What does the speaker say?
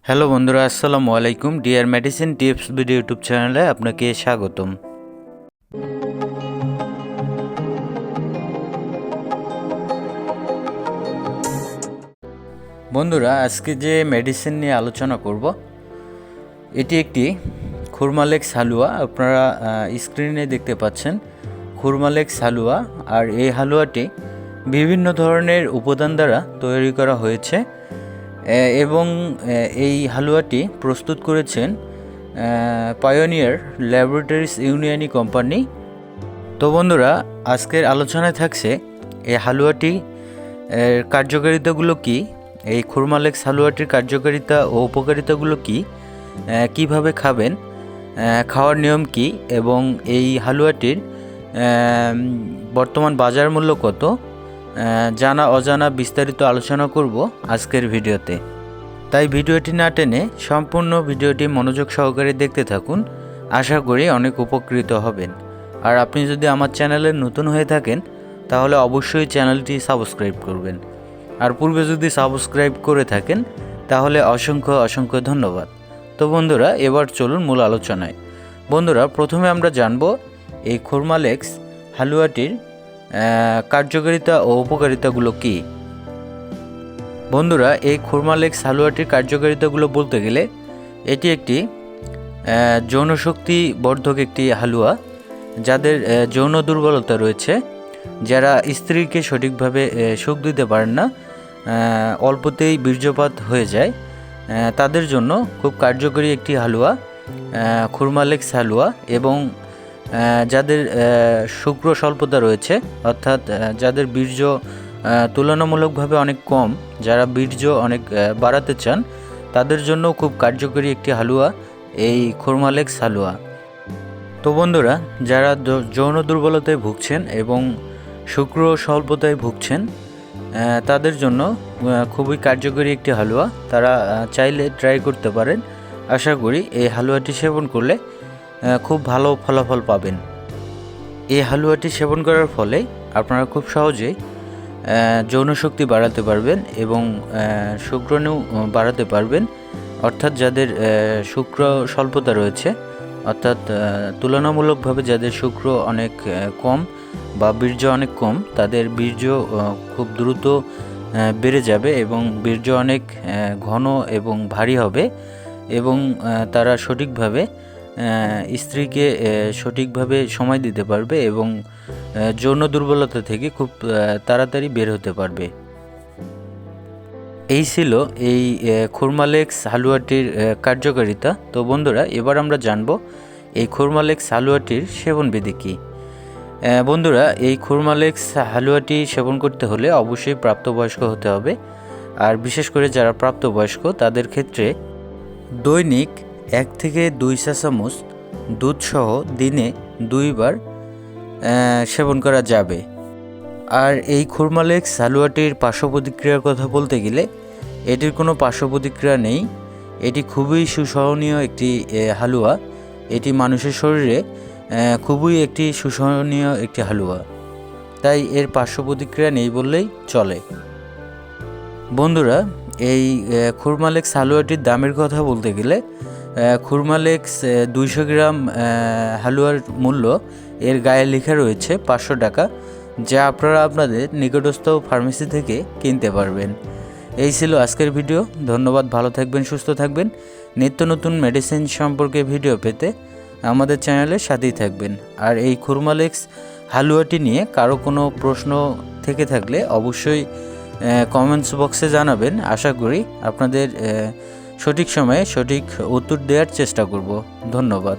Hello বন্ধুরা, আসসালামু আলাইকুম। Dear medicine tips video YouTube চ্যানেলে আপনাকে স্বাগতম। বন্ধুরা, আজকে যে মেডিসিন নিয়ে আলোচনা করব এটি একটি খুরমালেক্স হালুয়া। আপনারা স্ক্রিনে দেখতে পাচ্ছেন খুরমালেক্স হালুয়া। আর এই হালুয়াটি বিভিন্ন ধরনের উপাদান দ্বারা তৈরি করা হয়েছে এবং এই হালুয়াটি প্রস্তুত করেছেন পায়োনিয়ার ল্যাবরেটরিজ ইউনিয়নি কোম্পানি। তো বন্ধুরা, আজকের আলোচনায় থাকছে এই হালুয়াটি কার্যকারিতাগুলো কি, এই খুরমালেক্স হালুয়াটির কার্যকারিতা ও উপকারিতাগুলো কি, কিভাবে খাবেন, খাওয়ার নিয়ম কি, এবং এই হালুয়াটির বর্তমান বাজার মূল্য কত, জানা অজানা বিস্তারিত আলোচনা করব আজকের ভিডিওতে। তাই ভিডিওটি না টেনে সম্পূর্ণ ভিডিওটি মনোযোগ সহকারে দেখতে থাকুন। আশা করি অনেক উপকৃত হবেন। আর আপনি যদি আমার চ্যানেলে নতুন হয়ে থাকেন তাহলে অবশ্যই চ্যানেলটি সাবস্ক্রাইব করবেন। আর পূর্বে যদি সাবস্ক্রাইব করে থাকেন তাহলে অসংখ্য অসংখ্য ধন্যবাদ। তো বন্ধুরা, এবার চলুন মূল আলোচনায়। বন্ধুরা, প্রথমে আমরা জানব এই খুরমালেক্স হালুয়াটির কার্যকারিতা ও উপকারিতাগুলো কী। বন্ধুরা, এই খুরমালেক্স হালুয়াটির কার্যকারিতাগুলো বলতে গেলে এটি একটি যৌনশক্তি বর্ধক একটি হালুয়া। যাদের যৌন দুর্বলতা রয়েছে, যারা স্ত্রীকে সঠিকভাবে সুখ দিতে পারেন না, অল্পতেই বীর্যপাত হয়ে যায়, তাদের জন্য খুব কার্যকরী একটি হালুয়া খুরমালেক্স হালুয়া। এবং যাদের শুক্র স্বল্পতা রয়েছে, অর্থাৎ যাদের বীর্য তুলনামূলকভাবে অনেক কম, যারা বীর্য অনেক বাড়াতে চান, তাদের জন্য খুব কার্যকরী একটি হালুয়া এই খুরমালেক্স হালুয়া। তো বন্ধুরা, যারা যৌন দুর্বলতায় ভুগছেন এবং শুক্র স্বল্পতায় ভুগছেন, তাদের জন্য খুবই কার্যকরী একটি হালুয়া। তারা চাইলে ট্রাই করতে পারেন। আশা করি এই হালুয়াটি সেবন করলে খুব ভালো ফলাফল পাবেন। এই হালুয়াটি সেবন করার ফলে আপনারা খুব সহজেই যৌনশক্তি বাড়াতে পারবেন এবং শুক্রাণু বাড়াতে পারবেন। অর্থাৎ যাদের শুক্র স্বল্পতা রয়েছে, অর্থাৎ তুলনামূলকভাবে যাদের শুক্র অনেক কম বা বীর্য অনেক কম, তাদের বীর্য খুব দ্রুত বেড়ে যাবে এবং বীর্য অনেক ঘন এবং ভারী হবে এবং তারা সঠিকভাবে স্ত্রীকে সঠিকভাবে সময় দিতে পারবে এবং যৌন দুর্বলতা থেকে খুব তাড়াতাড়ি বের হতে পারবে। এই ছিল এই খুরমালেক্স হালুয়াটির কার্যকারিতা। তো বন্ধুরা, এবার আমরা জানব এই খুরমালেক্স হালুয়াটির সেবনবিধি কী। বন্ধুরা, এই খুরমালেক্স হালুয়াটি সেবন করতে হলে অবশ্যই প্রাপ্তবয়স্ক হতে হবে। আর বিশেষ করে যারা প্রাপ্তবয়স্ক তাদের ক্ষেত্রে দৈনিক 1 থেকে 2 চা চামচ দুধসহ দিনে 2 বার সেবন করা যাবে। আর এই খুরমালেক্স হালুয়াটির পার্শ্ব প্রতিক্রিয়ার কথা বলতে গেলে এটির কোনো পার্শ্ব প্রতিক্রিয়া নেই। এটি খুবই সুসহনীয় একটি হালুয়া। এটি মানুষের শরীরে খুবই একটি সুসহনীয় একটি হালুয়া, তাই এর পার্শ্ব প্রতিক্রিয়া নেই বললেই চলে। বন্ধুরা, এই খুরমালেক্স হালুয়াটির দামের কথা বলতে গেলে খুরমালেক্স 200 গ্রাম হালুয়ার মূল্য এর গায়ে লেখা রয়েছে 500 টাকা, যা আপনারা আপনাদের নিকটস্থ ফার্মেসি থেকে কিনতে পারবেন। এই ছিল আজকের ভিডিও। ধন্যবাদ। ভালো থাকবেন, সুস্থ থাকবেন। নিত্য নতুন মেডিসিন সম্পর্কে ভিডিও পেতে আমাদের চ্যানেলের সাথেই থাকবেন। আর এই খুরমালেক্স হালুয়াটি নিয়ে কারো কোনো প্রশ্ন থেকে থাকলে অবশ্যই কমেন্টস বক্সে জানাবেন। আশা করি আপনাদের সঠিক সময়ে সঠিক উত্তর দেওয়ার চেষ্টা করব। ধন্যবাদ।